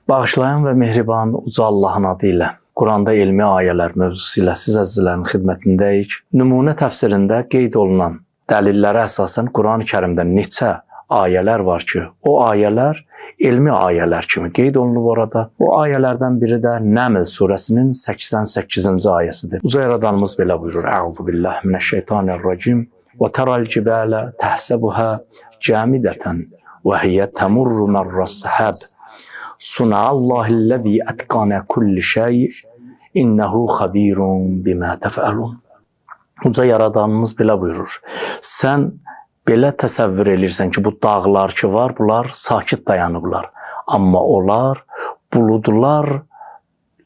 Bağışlayan və mehriban uca Allahın adı ilə Quranda elmi ayələr mövzusu ilə siz əzizlərin xidmətindəyik. Nümunə təfsirində qeyd olunan dəlillərə əsasən Quran-ı Kərimdə neçə ayələr var ki, o ayələr elmi ayələr kimi qeyd olunub orada. O ayələrdən biri də Nəml surəsinin 88-ci ayəsidir. Uca Yaradanımız belə buyurur: Əuzu billahi mineşşeytanirracim və teral cibalə təhsəbuhə camidatan və hiyə temurru merras-sahab. Sun'allahillezî etqana kulli şey innehu xabirun bima tef'alun. Uca Yaradanımız belə buyurur: Sən belə təsəvvür edirsən ki, bu dağlar ki var, bunlar sakit dayanıblar. Amma onlar buludlar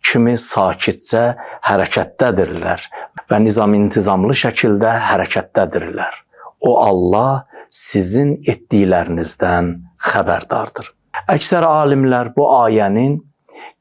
kimi sakitcə hərəkətdədirlər və nizam-intizamlı şəkildə hərəkətdədirlər. O Allah sizin etdiklərinizdən xəbərdardır. Əksər alimlər bu ayənin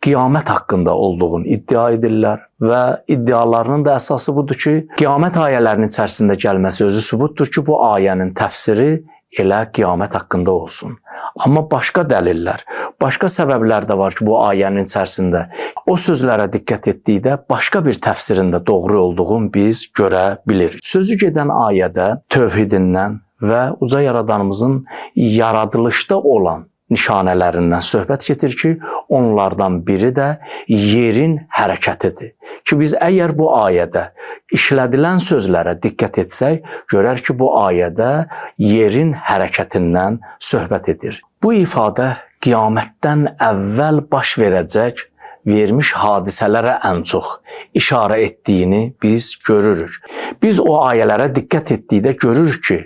qiyamət haqqında olduğunu iddia edirlər və iddialarının da əsası budur ki, qiyamət ayələrinin içərisində gəlməsi özü sübutdur ki, bu ayənin təfsiri elə qiyamət haqqında olsun. Amma başqa dəlillər, başqa səbəblər də var ki, bu ayənin içərisində o sözlərə diqqət etdikdə başqa bir təfsirində doğru olduğunu biz görə bilirik. Sözü gedən ayədə tövhidindən və uca Yaradanımızın yaradılışda olan nişanələrindən söhbət getir ki, onlardan biri də yerin hərəkətidir. Ki biz əgər bu ayədə işlədilən sözlərə diqqət etsək, görər ki, bu ayədə yerin hərəkətindən söhbət edir. Bu ifadə qiyamətdən əvvəl baş verəcək vermiş hadisələrə ən çox işarə etdiyini biz görürük. Biz o ayələrə diqqət etdikdə görürük ki,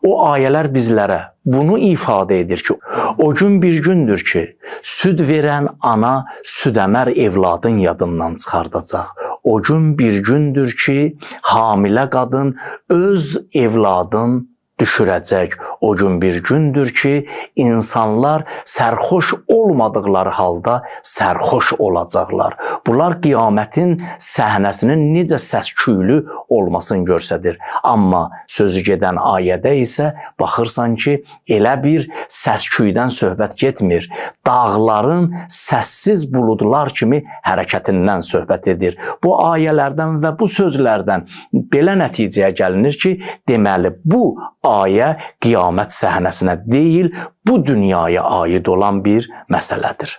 o ayələr bizlərə bunu ifadə edir ki, o gün bir gündür ki, süd verən ana südəmər evladın yadından çıxardacaq. O gün bir gündür ki, hamilə qadın öz evladın düşürəcək. O gün bir gündür ki, insanlar sərxoş olmadıqları halda sərxoş olacaqlar. Bunlar qiyamətin səhnəsinin necə səs-küylü olmasını göstərir. Amma sözü gedən ayədə isə baxırsan ki, elə bir səs-küydən söhbət getmir. Dağların səssiz buludlar kimi hərəkətindən söhbət edir. Bu ayələrdən və bu sözlərdən belə nəticəyə gəlinir ki, deməli bu ayə qiyamət səhnəsinə deyil, bu dünyaya aid olan bir məsələdir.